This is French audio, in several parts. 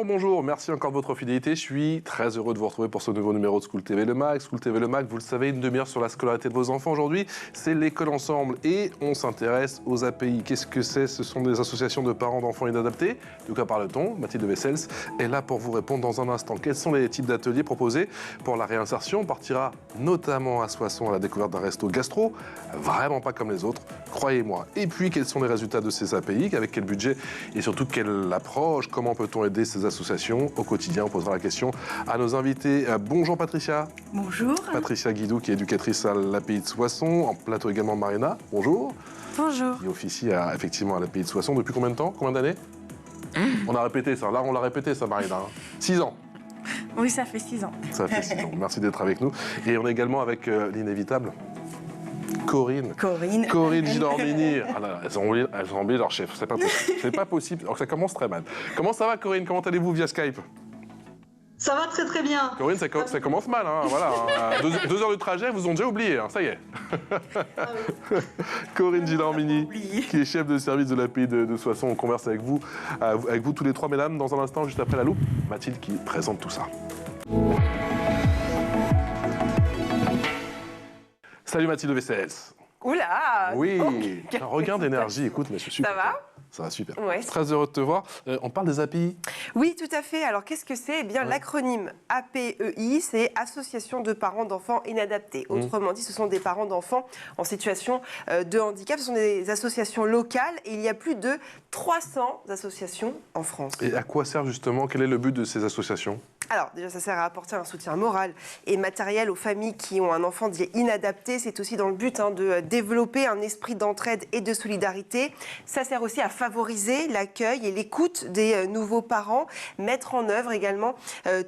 bonjour, merci encore de votre fidélité. Je suis très heureux de vous retrouver pour ce nouveau numéro de School TV Le Mag. School TV Le Mag, vous le savez, une demi-heure sur la scolarité de vos enfants. Aujourd'hui, c'est l'école ensemble et on s'intéresse aux API. Qu'est-ce que c'est? Ce sont des associations de parents d'enfants inadaptés. De quoi parle-t-on? Mathilde Wessels est là pour vous répondre dans un instant. Quels sont les types d'ateliers proposés pour la réinsertion? On partira notamment à Soissons à la découverte d'un resto gastro, vraiment pas comme les autres, croyez-moi. Et puis, quels sont les résultats de ces API? Avec quel budget et surtout quelle approche? Comment peut-on aider ces associations au quotidien? On posera la question à nos invités. Bonjour Patricia. Bonjour. Patricia Guidou, qui est éducatrice à l'API de Soissons. En plateau également Marina. Bonjour. Bonjour. Qui officie effectivement à l'API de Soissons. Depuis combien de temps? Combien d'années? On a répété ça. Là, on l'a répété ça, Marina. 6 ans. Oui, ça fait 6 ans. Ça fait 6 ans. Merci d'être avec nous. Et on est également avec l'inévitable Corinne Gilormini. Ah là, elles ont oublié leur chef. C'est pas possible. C'est pas possible. Alors que ça commence très mal. Comment ça va, Corinne? Comment allez-vous via Skype? Ça va très très bien. Corinne, ça commence mal. Hein. Voilà, 2 heures de trajet, vous ont déjà oublié. Hein. Ça y est. Ah oui. Corinne Gilormini, qui est chef de service de l'API de Soissons. On converse avec vous tous les trois, mesdames, dans un instant, juste après la loupe. Mathilde qui présente tout ça. Salut Mathilde Wessels. Oula. Oui, un regain d'énergie. Écoute, mais je suis super. Ça va? Ça va super. Ouais. Très heureux de te voir. On parle des API. Oui, tout à fait. Alors, qu'est-ce que c'est? Eh bien, l'acronyme APEI, c'est Association de parents d'enfants inadaptés. Autrement dit, ce sont des parents d'enfants en situation de handicap. Ce sont des associations locales et il y a plus de 300 associations en France. Et à quoi sert justement? Quel est le but de ces associations? Alors, déjà, ça sert à apporter un soutien moral et matériel aux familles qui ont un enfant dit inadapté. C'est aussi dans le but de développer un esprit d'entraide et de solidarité. Ça sert aussi à favoriser l'accueil et l'écoute des nouveaux parents, mettre en œuvre également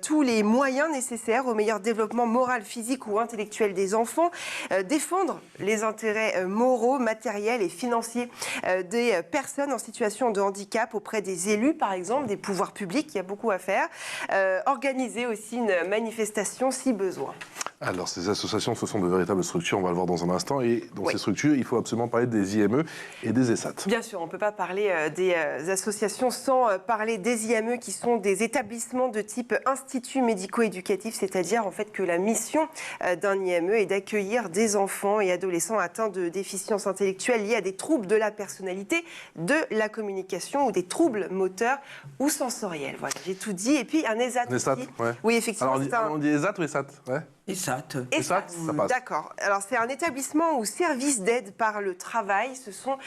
tous les moyens nécessaires au meilleur développement moral, physique ou intellectuel des enfants, défendre les intérêts moraux, matériels et financiers des personnes en situation de handicap auprès des élus, par exemple, des pouvoirs publics. Il y a beaucoup à faire. Organiser aussi une manifestation si besoin. Alors, ces associations, ce sont de véritables structures, on va le voir dans un instant. Et dans ces structures, il faut absolument parler des IME et des ESAT. Bien sûr, on ne peut pas parler des associations sans parler des IME, qui sont des établissements de type institut médico-éducatif, c'est-à-dire en fait que la mission d'un IME est d'accueillir des enfants et adolescents atteints de déficiences intellectuelles liées à des troubles de la personnalité, de la communication ou des troubles moteurs ou sensoriels. Voilà, j'ai tout dit. Et puis un ESAT. Ouais. Oui, effectivement. Alors, on dit ESAT ou ESAT? Ouais. ESAT, ça passe. D'accord. Alors, c'est un établissement ou service d'aide par le travail. Ce sont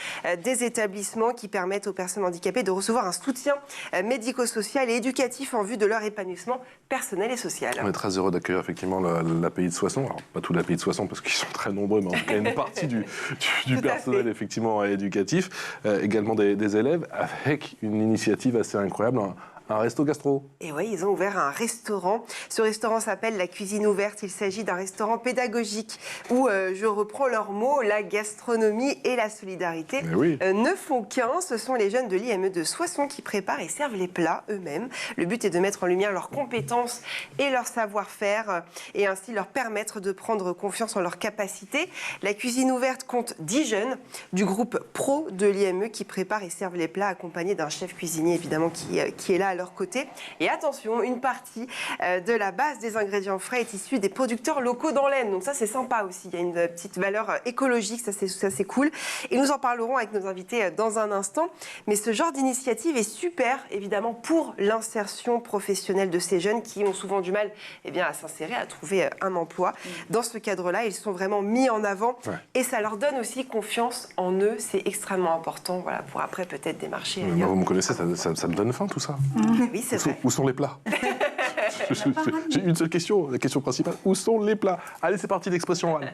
des établissements qui permettent aux personnes handicapées de recevoir un soutien médico-social et éducatif en vue de leur épanouissement personnel et social. On est très heureux d'accueillir effectivement l'API de Soissons. Alors, pas tout l'API de Soissons parce qu'ils sont très nombreux, mais en tout cas une partie du personnel effectivement éducatif, également des élèves, avec une initiative assez incroyable. Un resto gastro. Et oui, ils ont ouvert un restaurant. Ce restaurant s'appelle La Cuisine Ouverte. Il s'agit d'un restaurant pédagogique où, je reprends leurs mots, la gastronomie et la solidarité ne font qu'un. Ce sont les jeunes de l'IME de Soissons qui préparent et servent les plats eux-mêmes. Le but est de mettre en lumière leurs compétences et leur savoir-faire et ainsi leur permettre de prendre confiance en leurs capacités. La Cuisine Ouverte compte 10 jeunes du groupe pro de l'IME qui préparent et servent les plats accompagnés d'un chef cuisinier évidemment qui est là à leur côté. Et attention, une partie de la base des ingrédients frais est issue des producteurs locaux dans l'Aisne. Donc ça, c'est sympa aussi. Il y a une petite valeur écologique, ça c'est cool. Et nous en parlerons avec nos invités dans un instant. Mais ce genre d'initiative est super, évidemment, pour l'insertion professionnelle de ces jeunes qui ont souvent du mal à s'insérer, à trouver un emploi. Dans ce cadre-là, ils sont vraiment mis en avant et ça leur donne aussi confiance en eux. C'est extrêmement important pour après peut-être démarcher ailleurs. Vous me connaissez, ça me donne faim tout ça. Oui, c'est vrai. Où sont les plats? J'ai une seule question, la question principale. Où sont les plats? Allez, c'est parti, l'expression orale.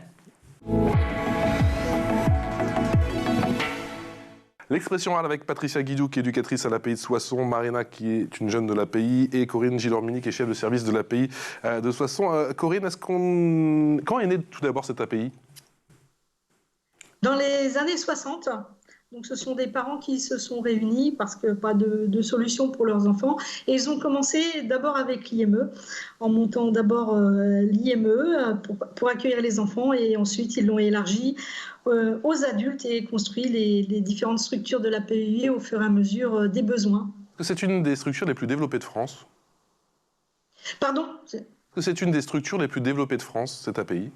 L'expression orale avec Patricia Guidou, qui est éducatrice à l'API de Soissons, Marina, qui est une jeune de l'API, et Corinne Gilormini, qui est chef de service de l'API de Soissons. Corinne, quand est née tout d'abord cette API? Dans les années 60. Donc, ce sont des parents qui se sont réunis parce que pas de solution pour leurs enfants. Et ils ont commencé d'abord avec l'IME, en montant d'abord l'IME pour accueillir les enfants. Et ensuite, ils l'ont élargi aux adultes et construit les différentes structures de l'APEI au fur et à mesure des besoins. C'est une des structures les plus développées de France. Pardon? C'est une des structures les plus développées de France, cet API.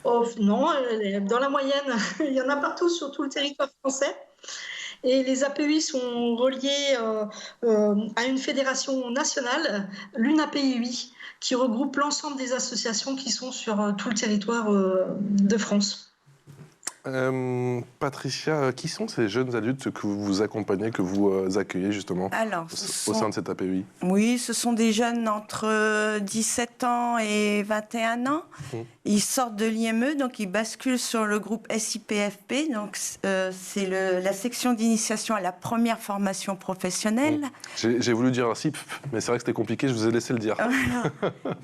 Oh, non, elle est dans la moyenne. Il y en a partout sur tout le territoire français. Et les API sont reliés à une fédération nationale, l'UNAPI, qui regroupe l'ensemble des associations qui sont sur tout le territoire de France. Patricia, qui sont ces jeunes adultes que vous accompagnez, que vous accueillez justement au sein de cette API? Oui, ce sont des jeunes entre 17 ans et 21 ans. Ils sortent de l'IME, donc ils basculent sur le groupe SIPFP. Donc c'est la section d'initiation à la première formation professionnelle. J'ai voulu dire SIP, mais c'est vrai que c'était compliqué, je vous ai laissé le dire.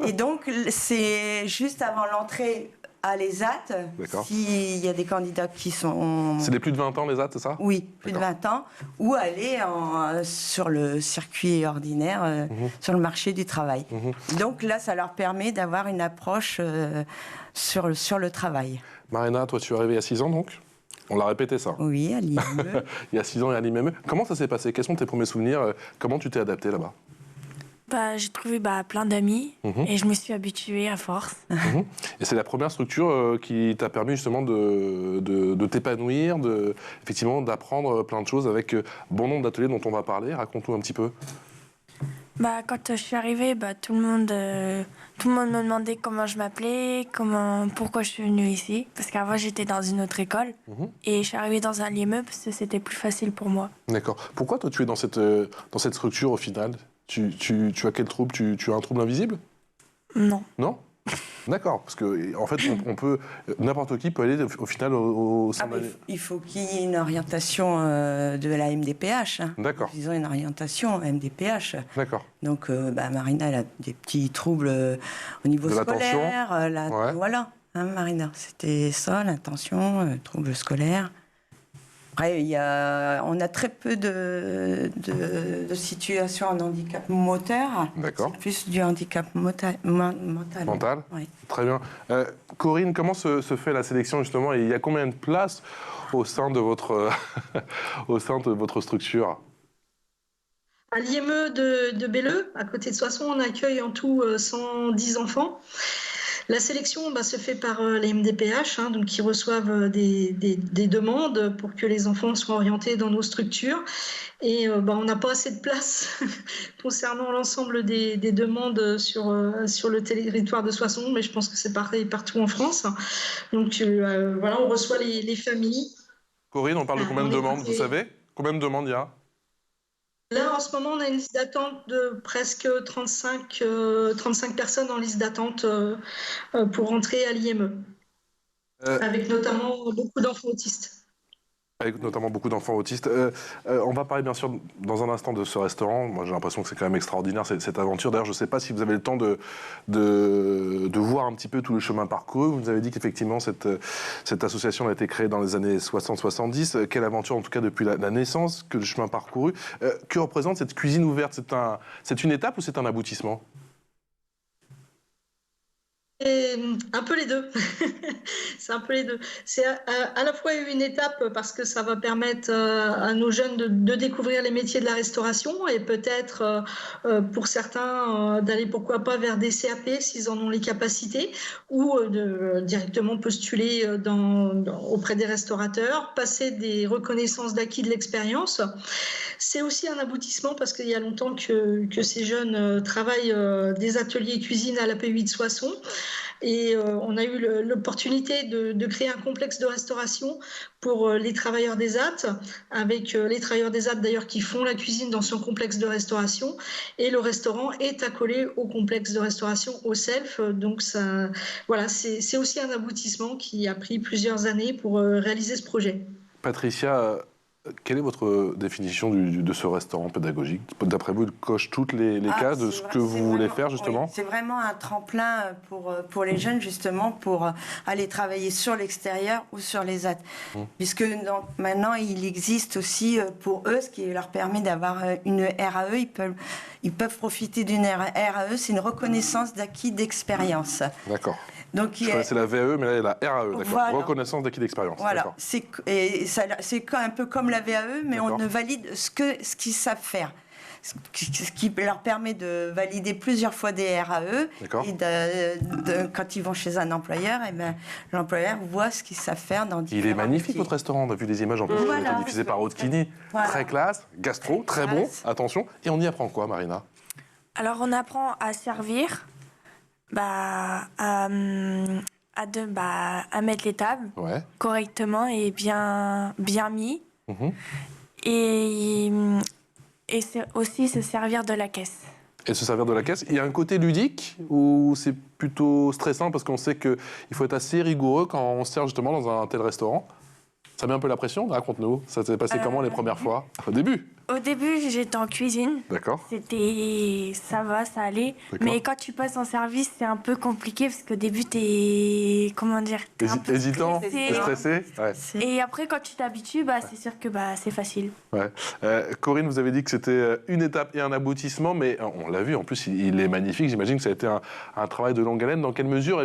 Et donc c'est juste avant l'entrée à l'ESAT, s'il y a des candidats qui sont... C'est des plus de 20 ans, l'ESAT, c'est ça? Oui, plus de 20 ans, ou aller sur le circuit ordinaire, sur le marché du travail. Donc là, ça leur permet d'avoir une approche sur le travail. Marina, toi, tu es arrivée il y a 6 ans, donc? On l'a répété, ça. Oui, à l'IME. Il y a 6 ans, à l'IME. Comment ça s'est passé? Quels sont tes premiers souvenirs? Comment tu t'es adaptée là-bas? J'ai trouvé plein d'amis et je me suis habituée à force. Et c'est la première structure qui t'a permis justement de t'épanouir, effectivement d'apprendre plein de choses avec bon nombre d'ateliers dont on va parler. Raconte-nous un petit peu. Quand je suis arrivée, tout le monde me demandait comment je m'appelais, pourquoi je suis venue ici. Parce qu'avant, j'étais dans une autre école et je suis arrivée dans un l'IME parce que c'était plus facile pour moi. D'accord. Pourquoi toi tu es dans cette structure au final? Tu as quel trouble? Tu as un trouble invisible? Non. Non? D'accord, parce que en fait, n'importe qui peut aller au final au sein de... Il faut qu'il y ait une orientation de la MDPH. D'accord. Ils ont une orientation MDPH. D'accord. Donc, Marina, elle a des petits troubles au niveau scolaire. Voilà, Marina, c'était ça, l'attention, troubles scolaires. Après, on a très peu de situations en handicap moteur. D'accord. C'est plus du handicap mental. Mental. Oui. Très bien. Corinne, comment se fait la sélection justement? Et il y a combien de places au sein de votre, au sein de votre structure? À l'IME de Belleux, à côté de Soissons, on accueille en tout 110 enfants. La sélection se fait par les MDPH, donc qui reçoivent des demandes pour que les enfants soient orientés dans nos structures. Et on n'a pas assez de place concernant l'ensemble des demandes sur le territoire de Soissons, mais je pense que c'est pareil partout en France. Donc voilà, on reçoit les familles. Corinne, on parle de combien de demandes, vous savez? Combien de demandes il y a? Là, en ce moment, on a une liste d'attente de presque 35 personnes en liste d'attente pour rentrer à l'IME, avec notamment beaucoup d'enfants autistes. Avec notamment beaucoup d'enfants autistes. On va parler bien sûr dans un instant de ce restaurant. Moi j'ai l'impression que c'est quand même extraordinaire cette aventure. D'ailleurs je ne sais pas si vous avez le temps de voir un petit peu tout le chemin parcouru. Vous nous avez dit qu'effectivement cette association a été créée dans les années 60-70. Quelle aventure en tout cas depuis la naissance, que le chemin parcouru. Que représente cette cuisine ouverte? C'est une étape ou c'est un aboutissement? Et un peu les deux. C'est un peu les deux. C'est à la fois une étape parce que ça va permettre à nos jeunes de découvrir les métiers de la restauration et peut-être pour certains d'aller pourquoi pas vers des CAP s'ils en ont les capacités ou de directement postuler auprès des restaurateurs, passer des reconnaissances d'acquis de l'expérience. C'est aussi un aboutissement parce qu'il y a longtemps que ces jeunes travaillent des ateliers cuisine à l'API de Soissons. Et on a eu l'opportunité de créer un complexe de restauration pour les travailleurs des ZAT, avec les travailleurs des ZAT d'ailleurs qui font la cuisine dans son complexe de restauration. Et le restaurant est accolé au complexe de restauration au self. Donc ça, voilà, c'est aussi un aboutissement qui a pris plusieurs années pour réaliser ce projet. Patricia, quelle est votre définition de ce restaurant pédagogique? D'après vous, il coche toutes les cases de ce que vous voulez faire, justement? Oui, c'est vraiment un tremplin pour les jeunes, justement, pour aller travailler sur l'extérieur ou sur les ZAT. Puisque maintenant, il existe aussi pour eux, ce qui leur permet d'avoir une RAE. Ils peuvent profiter d'une RAE, c'est une reconnaissance d'acquis d'expérience. D'accord. Donc, je connaissais la VAE, mais là, il y a la RAE, d'accord. Voilà. Reconnaissance d'acquis d'expérience. Voilà, c'est un peu comme la VAE, mais on ne valide ce qu'ils savent faire. Ce qui leur permet de valider plusieurs fois des RAE. Et quand ils vont chez un employeur, et ben, l'employeur voit ce qu'ils savent faire dans différents Il est magnifique, métiers. votre restaurant. On a vu des images en plus qui ont été diffusées par Haute-Kini. Très classe, gastro, très bon, attention. Et on y apprend quoi, Marina? Alors, on apprend à servir, à mettre les tables correctement et bien mis. Et c'est aussi se servir de la caisse. Et se servir de la caisse. Il y a un côté ludique ou c'est plutôt stressant parce qu'on sait qu'il faut être assez rigoureux quand on se sert justement dans un tel restaurant? Ça met un peu la pression? Raconte-nous. Ça s'est passé comment les premières fois? Au début? Au début, j'étais en cuisine. D'accord. Ça va, ça allait. Mais quand tu passes en service, c'est un peu compliqué parce qu'au début, t'es... Comment dire? Hésitant? Stressé? Et après, quand tu t'habitues, c'est sûr que c'est facile. Ouais. Corinne, vous avez dit que c'était une étape et un aboutissement, mais on l'a vu, en plus, il est magnifique. J'imagine que ça a été un travail de longue haleine. Dans quelle mesure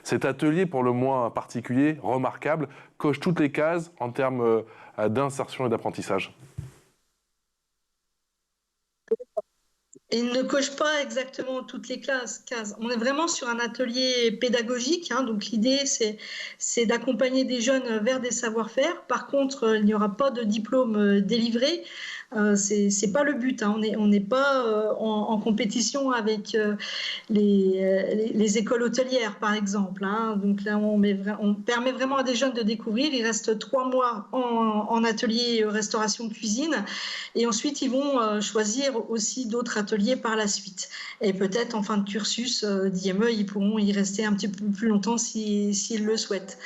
cet atelier, pour le moins particulier, remarquable, coche toutes les cases en termes d'insertion et d'apprentissage? Il ne coche pas exactement toutes les cases. On est vraiment sur un atelier pédagogique. Donc l'idée, c'est d'accompagner des jeunes vers des savoir-faire. Par contre, il n'y aura pas de diplôme délivré. C'est pas le but. On n'est pas en compétition avec les écoles hôtelières, par exemple. Donc là, on permet vraiment à des jeunes de découvrir. Il reste 3 mois en atelier restauration cuisine, et ensuite ils vont choisir aussi d'autres ateliers par la suite. Et peut-être en fin de cursus d'IME, ils pourront y rester un petit peu plus longtemps s'ils le souhaitent.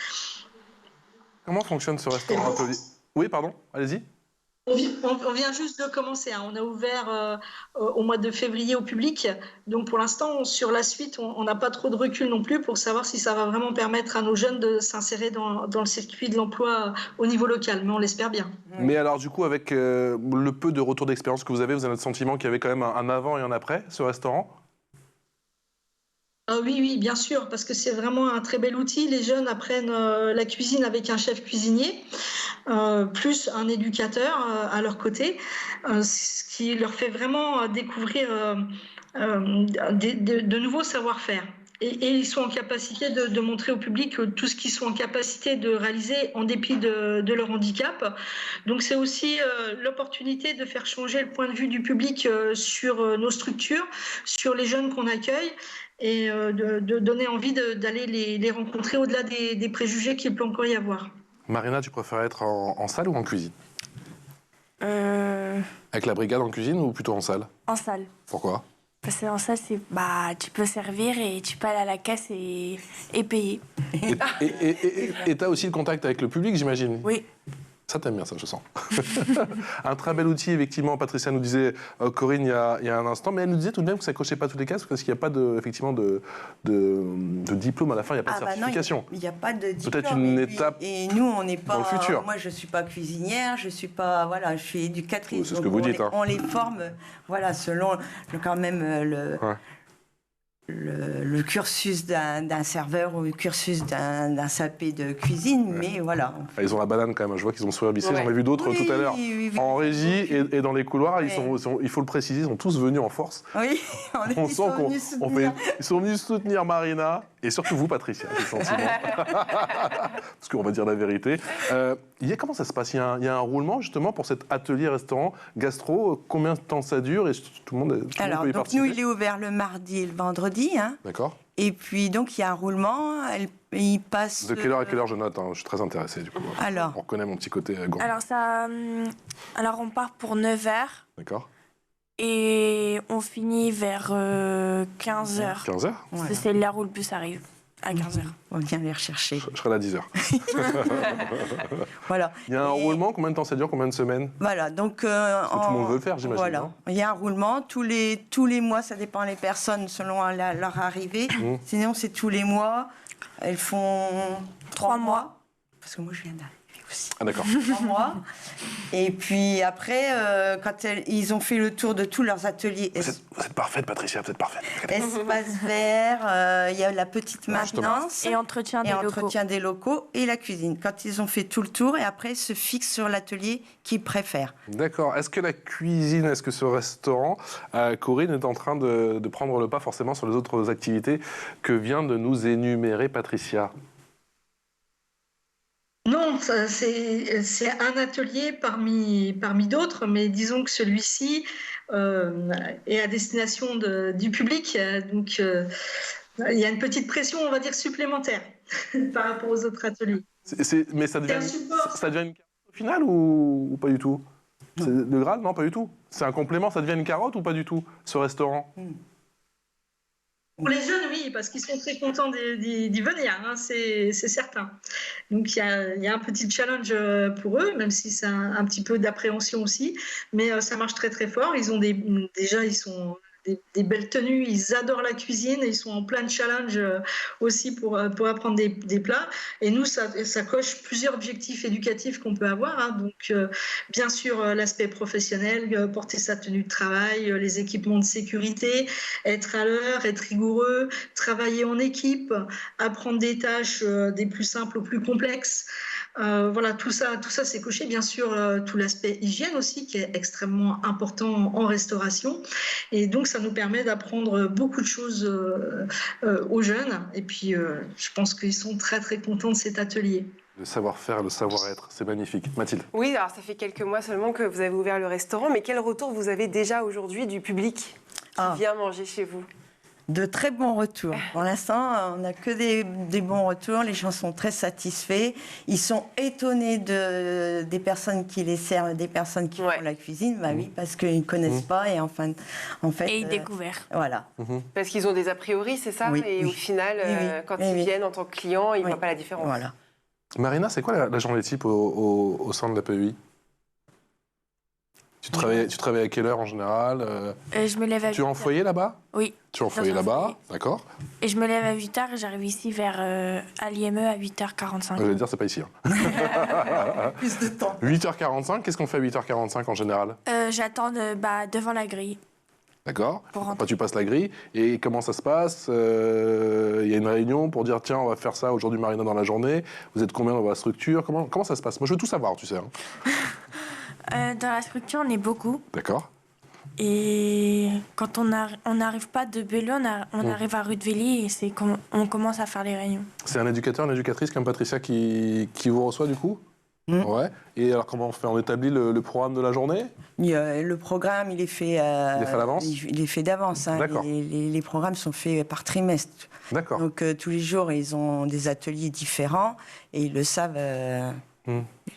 Comment fonctionne ce restaurant atelier? Oui, pardon, allez-y. On vient juste de commencer. On a ouvert au mois de février au public. Donc pour l'instant, sur la suite, on n'a pas trop de recul non plus pour savoir si ça va vraiment permettre à nos jeunes de s'insérer dans le circuit de l'emploi au niveau local. Mais on l'espère bien. Mais alors du coup, avec le peu de retour d'expérience que vous avez le sentiment qu'il y avait quand même un avant et un après ce restaurant? Oui, bien sûr, parce que c'est vraiment un très bel outil. Les jeunes apprennent la cuisine avec un chef cuisinier, plus un éducateur à leur côté, ce qui leur fait vraiment découvrir de nouveaux savoir-faire. Et ils sont en capacité de montrer au public tout ce qu'ils sont en capacité de réaliser en dépit de leur handicap. Donc c'est aussi l'opportunité de faire changer le point de vue du public sur nos structures, sur les jeunes qu'on accueille, et de donner envie d'aller les rencontrer au-delà des préjugés qu'il peut encore y avoir. Marina, tu préfères être en salle ou en cuisine? Avec la brigade en cuisine ou plutôt en salle? En salle. Pourquoi? Parce qu'en salle, tu peux servir et tu peux aller à la caisse et payer. Et tu as aussi le contact avec le public, j'imagine? Oui. Ça, t'aimes bien, ça, je sens. Un très bel outil, effectivement. Patricia nous disait, Corinne, il y a un instant, mais elle nous disait tout de même que ça ne cochait pas toutes les cases parce qu'il n'y a pas effectivement de diplôme à la fin, il n'y a pas de certification. Il n'y a pas de diplôme. Peut-être une étape. Et nous, on n'est pas. Dans le futur. Moi, je ne suis pas cuisinière, je suis pas. Voilà, je suis éducatrice. C'est ce que vous dites. On les forme, voilà, selon quand même le cursus d'un serveur ou le cursus d'un sapé de cuisine, mais voilà. Ils ont la banane quand même, je vois qu'ils ont sourire bissé, j'en ai vu d'autres tout à l'heure. En régie et dans les couloirs, il faut le préciser, ils sont tous venus en force. Oui, on sent ils sont venus soutenir Marina, et surtout vous, Patricia, j'ai le sentiment. Parce qu'on va dire la vérité. Comment ça se passe? Il y a un roulement justement pour cet atelier restaurant gastro. Combien de temps ça dure et tout le monde peut y participer? Nous, il est ouvert le mardi et le vendredi. D'accord. Et puis, donc, il y a un roulement. Il passe... De quelle heure à quelle heure, je note? Je suis très intéressé, du coup. Alors, on reconnaît mon petit côté gourmand. Alors, on part pour 9h. D'accord. Et on finit vers 15h. 15h? C'est l'heure où le bus arrive. À 15h. On vient les rechercher. Je serai là à 10h. Voilà. Il y a un roulement, combien de temps ça dure, combien de semaines? Voilà, donc... Parce que tout le monde veut le faire, j'imagine. Voilà, il y a un roulement, tous les mois, ça dépend des personnes selon leur arrivée. Sinon, c'est tous les mois. Elles font 3 mois. Parce que moi, je viens d'arriver aussi. Ah d'accord. 3 mois. Et puis après, quand ils ont fait le tour de tous leurs ateliers... Vous êtes parfaite, Patricia, vous êtes parfaite. Espace vert, il y a la petite maintenance et entretien des locaux et la cuisine. Quand ils ont fait tout le tour, et après, ils se fixent sur l'atelier qu'ils préfèrent. D'accord. Est-ce que la cuisine, est-ce que ce restaurant, Corinne, est en train de prendre le pas forcément sur les autres activités que vient de nous énumérer Patricia ? Non, c'est un atelier parmi d'autres, mais disons que celui-ci est à destination du public, donc il y a une petite pression, on va dire, supplémentaire par rapport aux autres ateliers. Mais ça devient une carotte au final ou pas du tout ? Le Graal, non, pas du tout. C'est un complément, ça devient une carotte ou pas du tout, ce restaurant ? Pour les jeunes, oui, parce qu'ils sont très contents d'y venir, hein, c'est certain. Donc il y a un petit challenge pour eux, même si c'est un petit peu d'appréhension aussi, mais ça marche très très fort. Ils ont ils sont des belles tenues, ils adorent la cuisine, ils sont en plein challenge aussi pour apprendre des plats. Et nous, ça coche plusieurs objectifs éducatifs qu'on peut avoir. Hein. Donc, bien sûr, l'aspect professionnel, porter sa tenue de travail, les équipements de sécurité, être à l'heure, être rigoureux, travailler en équipe, apprendre des tâches des plus simples aux plus complexes. Voilà, tout ça c'est coché. Bien sûr, tout l'aspect hygiène aussi, qui est extrêmement important en restauration. Et donc, ça nous permet d'apprendre beaucoup de choses aux jeunes. Et puis, je pense qu'ils sont très, très contents de cet atelier. Le savoir-faire, le savoir-être, c'est magnifique. Mathilde. Oui, alors ça fait quelques mois seulement que vous avez ouvert le restaurant, mais quel retour vous avez déjà aujourd'hui du public qui vient manger chez vous ? De très bons retours. Pour l'instant, on n'a que des bons retours. Les gens sont très satisfaits. Ils sont étonnés des personnes qui les servent, des personnes qui font la cuisine. Bah oui, parce qu'ils ne connaissent pas. Et en fait, et ils découvrent. Voilà. Parce qu'ils ont des a priori, c'est ça ? Et au final, quand ils viennent en tant que clients, ils ne voient pas la différence. Voilà. Marina, c'est quoi la journée type au sein de la PEI ? Tu travailles à quelle heure en général ? Je me lève à 8h. Tu es en foyer là-bas ? Oui. Tu es en foyer là-bas, d'accord. Et je me lève à 8h et j'arrive ici à l'IME à 8h45. Je vais dire, c'est pas ici. Hein. Plus de temps. 8h45, qu'est-ce qu'on fait à 8h45 en général ? J'attends devant la grille. D'accord. Tu passes la grille. Et comment ça se passe ? Il y a une réunion pour dire, tiens, on va faire ça aujourd'hui, Marina, dans la journée. Vous êtes combien dans la structure ? Comment ça se passe ? Moi, je veux tout savoir, tu sais. Hein. Dans la structure, on est beaucoup. D'accord. Et quand on n'arrive pas de Bello, on arrive à rue de Vély et on commence à faire les réunions. C'est un éducateur, une éducatrice comme Patricia qui vous reçoit du coup ? Ouais. Et alors comment on fait ? On établit le programme de la journée ? Le programme, il est fait à l'avance ? Il est fait d'avance. Hein. D'accord. Les programmes sont faits par trimestre. D'accord. Donc tous les jours, ils ont des ateliers différents et ils le savent.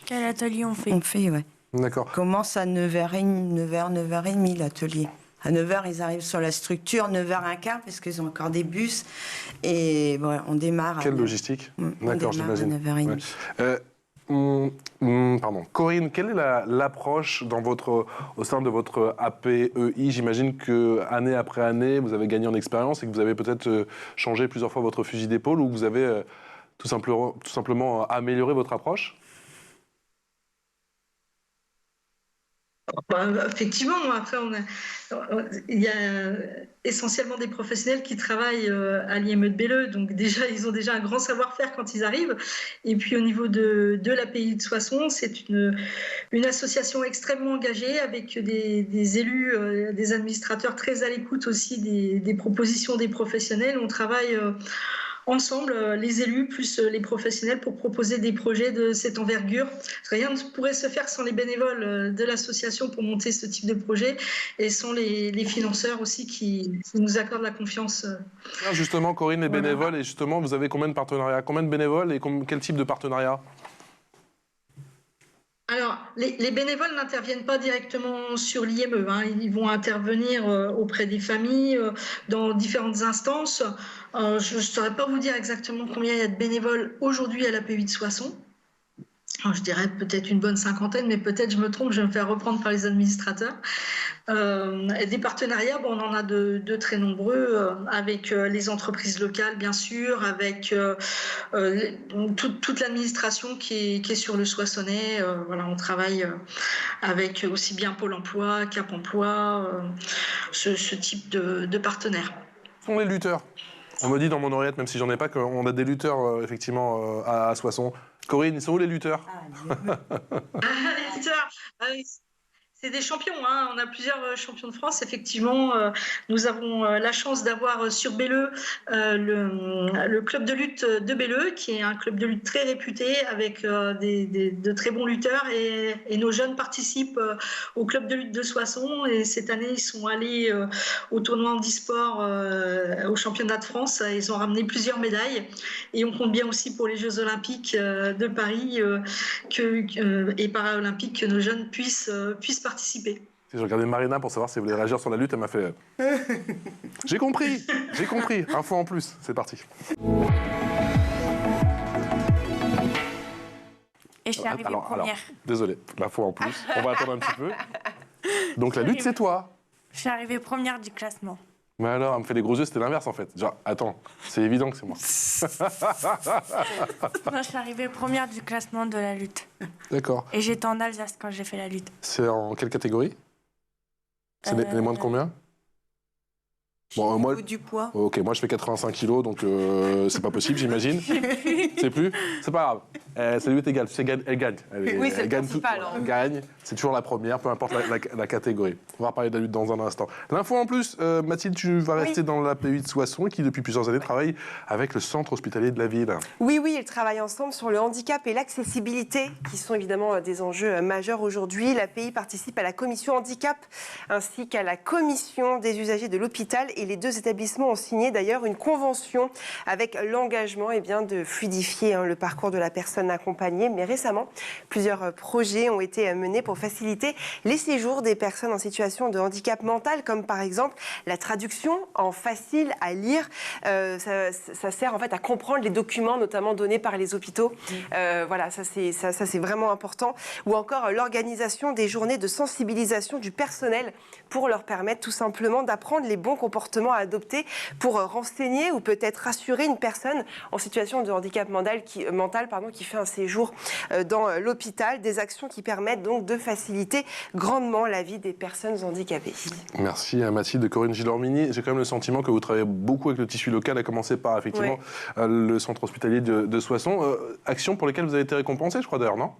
Quel atelier on fait ? On fait, ouais. D'accord. On commence à 9h30 l'atelier. À 9h, ils arrivent sur la structure, 9h15, parce qu'ils ont encore des bus. Et on démarre. Quelle logistique ? D'accord, j'imagine. À 9h30. Pardon. Corinne, quelle est l'approche au sein de votre APEI ? J'imagine que année après année, vous avez gagné en expérience et que vous avez peut-être changé plusieurs fois votre fusil d'épaule ou que vous avez tout simplement amélioré votre approche ? Effectivement, après, il y a essentiellement des professionnels qui travaillent à l'IME de Belleux, donc déjà, ils ont déjà un grand savoir-faire quand ils arrivent. Et puis au niveau de l'API de Soissons, c'est une association extrêmement engagée avec des élus, des administrateurs très à l'écoute aussi des propositions des professionnels. On travaille ensemble, les élus plus les professionnels, pour proposer des projets de cette envergure. Rien ne pourrait se faire sans les bénévoles de l'association pour monter ce type de projet et sans les financeurs aussi qui nous accordent la confiance. Justement, Corinne, les bénévoles, et justement, vous avez combien de partenariats ? Combien de bénévoles et quel type de partenariat ? Alors, les bénévoles n'interviennent pas directement sur l'IME. Hein. Ils vont intervenir auprès des familles, dans différentes instances. Je ne saurais pas vous dire exactement combien il y a de bénévoles aujourd'hui à l'APEI de Soissons. je dirais peut-être une bonne cinquantaine, mais peut-être je me trompe, je vais me faire reprendre par les administrateurs. Des partenariats, on en a de très nombreux, avec les entreprises locales, bien sûr, avec toute l'administration qui est sur le Soissonnais. Voilà, on travaille avec aussi bien Pôle emploi, Cap emploi, ce type de partenaires. Ce sont les lutteurs. On me dit dans mon oreillette, même si j'en ai pas, qu'on a des lutteurs, effectivement, à Soissons. Corinne, ils sont où les lutteurs? Les lutteurs, c'est des champions, hein. On a plusieurs champions de France. Effectivement, nous avons la chance d'avoir sur Belleux le club de lutte de Belleux, qui est un club de lutte très réputé avec de très bons lutteurs. Et nos jeunes participent au club de lutte de Soissons. Et cette année, ils sont allés au tournoi handisport, au championnat de France. Ils ont ramené plusieurs médailles. Et on compte bien aussi pour les Jeux Olympiques de Paris et Paralympiques que nos jeunes puissent participer. J'ai regardé Marina pour savoir si elle voulait réagir sur la lutte, elle m'a fait... J'ai compris, info en plus, c'est parti. Et je suis arrivée première. Désolé, l'info en plus, on va attendre un petit peu. Donc la lutte, c'est toi. Je suis arrivée première du classement. Mais alors, elle me fait des gros yeux, c'était l'inverse en fait. Genre, attends, c'est évident que c'est moi. Non, je suis arrivée première du classement de la lutte. D'accord. Et j'étais en Alsace quand j'ai fait la lutte. C'est en quelle catégorie? C'est les moins de combien? Bon, moi, du poids. Ok, moi je fais 85 kilos, donc c'est pas possible, j'imagine. C'est plus? C'est pas grave. Ça lui est égal, elle gagne. Oui, c'est le principal. Elle gagne, c'est toujours la première, peu importe la catégorie. On va parler de la lutte dans un instant. L'info en plus, Mathilde, tu vas rester dans l'API de Soissons, qui depuis plusieurs années travaille avec le centre hospitalier de la ville. Oui, ils travaillent ensemble sur le handicap et l'accessibilité, qui sont évidemment des enjeux majeurs aujourd'hui. L'API participe à la commission handicap, ainsi qu'à la commission des usagers de l'hôpital. Et les deux établissements ont signé d'ailleurs une convention avec l'engagement de fluidifier le parcours de la personne accompagnée. Mais récemment, plusieurs projets ont été menés pour faciliter les séjours des personnes en situation de handicap mental, comme par exemple la traduction en facile à lire. Ça sert en fait à comprendre les documents, notamment donnés par les hôpitaux. Voilà, ça c'est vraiment important. Ou encore l'organisation des journées de sensibilisation du personnel pour leur permettre tout simplement d'apprendre les bons comportements à adopter pour renseigner ou peut-être rassurer une personne en situation de handicap mental qui fait un séjour dans l'hôpital. Des actions qui permettent donc de faciliter grandement la vie des personnes handicapées. Merci à Mathilde. Corinne Gilormini. J'ai quand même le sentiment que vous travaillez beaucoup avec le tissu local, à commencer par effectivement le centre hospitalier de Soissons. Actions pour lesquelles vous avez été récompensé, je crois d'ailleurs, non?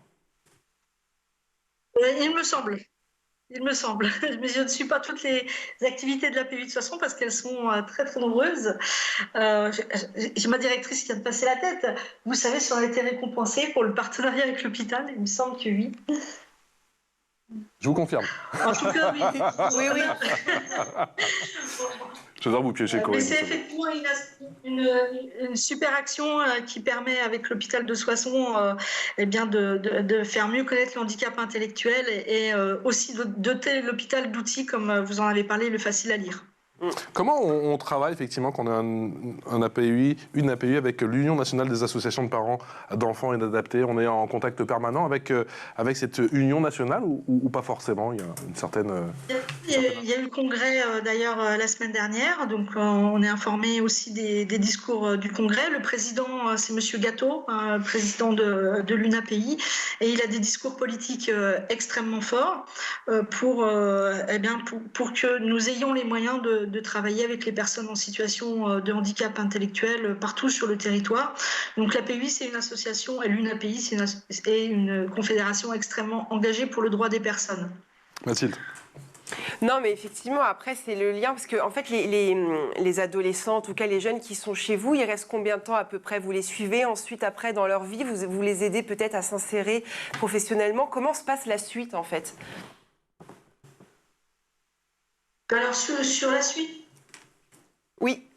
Il me semble. Mais je ne suis pas toutes les activités de l'API de Soissons parce qu'elles sont très très nombreuses. J'ai ma directrice qui vient de passer la tête. Vous savez si on a été récompensé pour le partenariat avec l'hôpital? Il me semble que oui. Je vous confirme. En tout cas, oui. Oui. J'adore vous piocher, Corinne. Mais c'est effectivement une super action qui permet, avec l'hôpital de Soissons, de faire mieux connaître le handicap intellectuel et aussi de doter l'hôpital d'outils, comme vous en avez parlé, le facile à lire. Comment on travaille effectivement quand on a une API avec l'Union nationale des associations de parents d'enfants et d'adaptés? On est en contact permanent avec cette union nationale ou pas forcément? Il y a une certaine... Il y a eu le congrès d'ailleurs la semaine dernière, donc on est informé aussi des discours du congrès. Le président, c'est Monsieur Gâteau, président de l'UNAPI, et il a des discours politiques extrêmement forts pour que nous ayons les moyens de travailler avec les personnes en situation de handicap intellectuel partout sur le territoire. Donc l'API, c'est une association, et l'UNAPI, c'est une confédération extrêmement engagée pour le droit des personnes. Mathilde. Non, mais effectivement, après, c'est le lien, parce que en fait, les adolescents, en tout cas les jeunes qui sont chez vous, ils restent combien de temps à peu près? Vous les suivez ensuite, après, dans leur vie, vous les aidez peut-être à s'insérer professionnellement. Comment se passe la suite, en fait? Alors, sur la suite? Oui.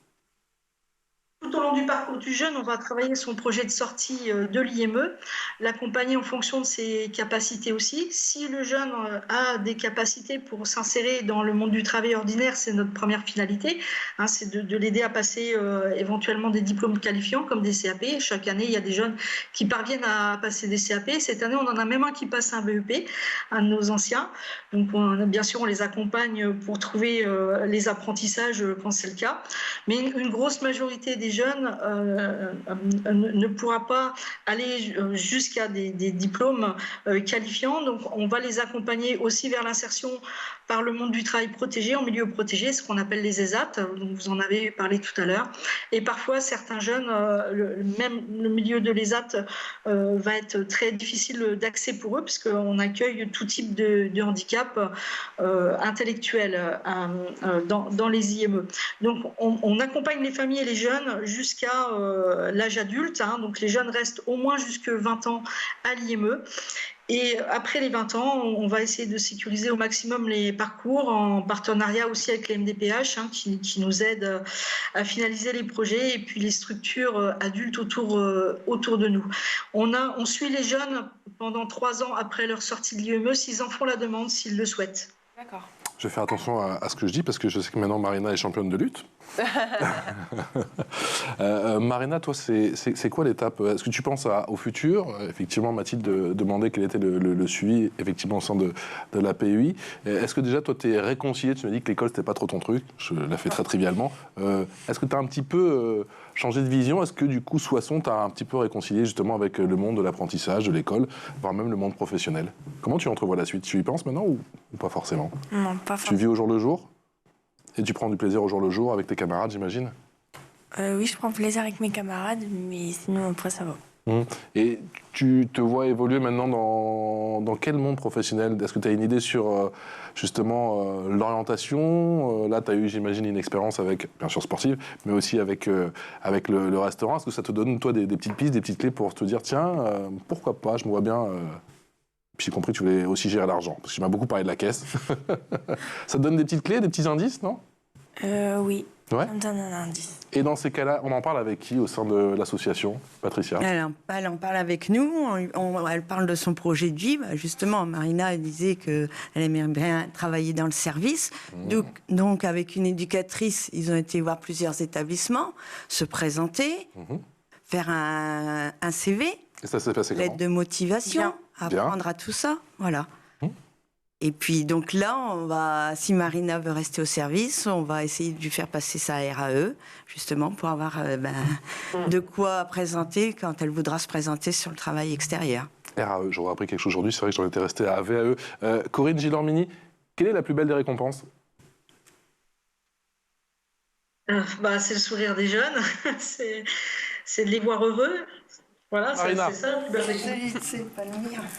Tout au long du parcours du jeune, on va travailler son projet de sortie de l'IME, l'accompagner en fonction de ses capacités aussi. Si le jeune a des capacités pour s'insérer dans le monde du travail ordinaire, c'est notre première finalité, hein, c'est de l'aider à passer éventuellement des diplômes qualifiants comme des CAP. Chaque année, il y a des jeunes qui parviennent à passer des CAP. Cette année, on en a même un qui passe un BEP, un de nos anciens. Donc, bien sûr, on les accompagne pour trouver les apprentissages quand c'est le cas. Mais une grosse majorité des jeunes ne pourra pas aller jusqu'à des diplômes qualifiants. Donc, on va les accompagner aussi vers l'insertion par le monde du travail protégé, en milieu protégé, ce qu'on appelle les ESAT, dont vous en avez parlé tout à l'heure. Et parfois, certains jeunes, même le milieu de l'ESAT va être très difficile d'accès pour eux, puisqu'on accueille tout type de handicap intellectuel dans les IME. Donc, on accompagne les familles et les jeunes jusqu'à l'âge adulte. Hein, donc, les jeunes restent au moins jusque 20 ans à l'IME. Et après les 20 ans, on va essayer de sécuriser au maximum les parcours en partenariat aussi avec les MDPH hein, qui nous aident à finaliser les projets et puis les structures adultes autour de nous. On suit les jeunes pendant 3 ans après leur sortie de l'IME s'ils en font la demande, s'ils le souhaitent. D'accord. Je vais faire attention à ce que je dis parce que je sais que maintenant Marina est championne de lutte. Marina, toi, c'est quoi l'étape? Est-ce que tu penses au futur? Effectivement, Mathilde demandait quel était le suivi effectivement au sein de la PEI. Est-ce que déjà, toi, tu es réconcilié? Tu m'as dit que l'école, c'était pas trop ton truc. Je la fais très trivialement. Est-ce que tu as un petit peu changé de vision? Est-ce que du coup, Soissons, tu as un petit peu réconcilié justement avec le monde de l'apprentissage, de l'école, voire même le monde professionnel? Comment tu entrevois la suite? Tu y penses maintenant ou pas forcément? Non, pas forcément. Tu vis au jour le jour? Et tu prends du plaisir au jour le jour avec tes camarades, j'imagine? Oui, je prends plaisir avec mes camarades, mais sinon, après, ça va. Et tu te vois évoluer maintenant dans quel monde professionnel? Est-ce que tu as une idée sur, justement, l'orientation? Là, tu as eu, j'imagine, une expérience avec, bien sûr, sportive, mais aussi avec le restaurant. Est-ce que ça te donne, toi, des petites pistes, des petites clés pour te dire, tiens, pourquoi pas, je me vois bien... Puis j'ai compris que tu voulais aussi gérer l'argent, parce que tu m'as beaucoup parlé de la caisse. Ça te donne des petites clés, des petits indices, non? Oui, ouais. ça me donne un indice. Et dans ces cas-là, on en parle avec qui au sein de l'association, Patricia? Elle en parle avec nous, elle parle de son projet de vie. Justement, Marina elle disait qu'elle aimait bien travailler dans le service. Donc, avec une éducatrice, ils ont été voir plusieurs établissements, se présenter, faire un CV, et ça s'est passé comment? Lettre de motivation. Apprendre à tout ça, voilà. Et puis donc là, si Marina veut rester au service, on va essayer de lui faire passer sa RAE, justement, pour avoir de quoi présenter quand elle voudra se présenter sur le travail extérieur. RAE, j'aurais appris quelque chose aujourd'hui, c'est vrai que j'en étais resté à VAE. Corinne Gilormini, quelle est la plus belle des récompenses? C'est le sourire des jeunes, c'est de les voir heureux. Voilà, c'est ça.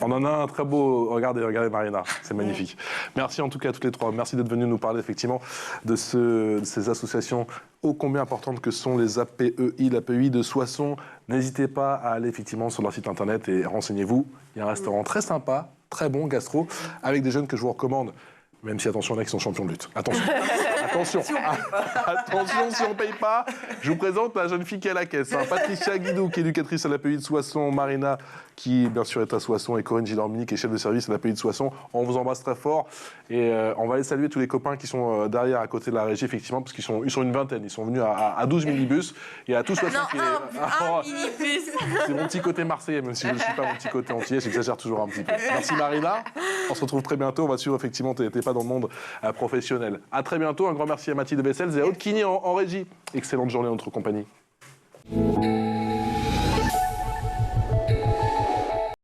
On en a un très beau. Regardez Marina, c'est magnifique. Merci en tout cas à toutes les trois. Merci d'être venus nous parler effectivement de ces associations ô combien importantes que sont les APEI, l'APEI de Soissons. N'hésitez pas à aller effectivement sur leur site internet et renseignez-vous. Il y a un restaurant très sympa, très bon, gastro, avec des jeunes que je vous recommande. Même si, attention, il y en a qui sont champions de lutte. Attention. Attention. Attention, si on ne paye pas. Je vous présente la jeune fille qui est à la caisse. Patricia Guidou, qui est éducatrice à l'APEI de Soissons. Marina, qui, bien sûr, est à Soissons. Et Corinne Gilormini, qui est chef de service à l'APEI de Soissons. On vous embrasse très fort. Et on va aller saluer tous les copains qui sont derrière, à côté de la régie, effectivement, parce qu'ils sont une vingtaine. Ils sont venus à 12 minibus. Et à tous Soissons. Un minibus. C'est mon petit côté marseillais, même si je ne suis pas mon petit côté antillais. J'exagère toujours un petit peu. Merci Marina. On se retrouve très bientôt. On va suivre, effectivement, tes pas dans le monde professionnel. À très bientôt. Un grand merci à Mathilde Bessels et à Aude Kini en régie. Excellente journée en notre compagnie.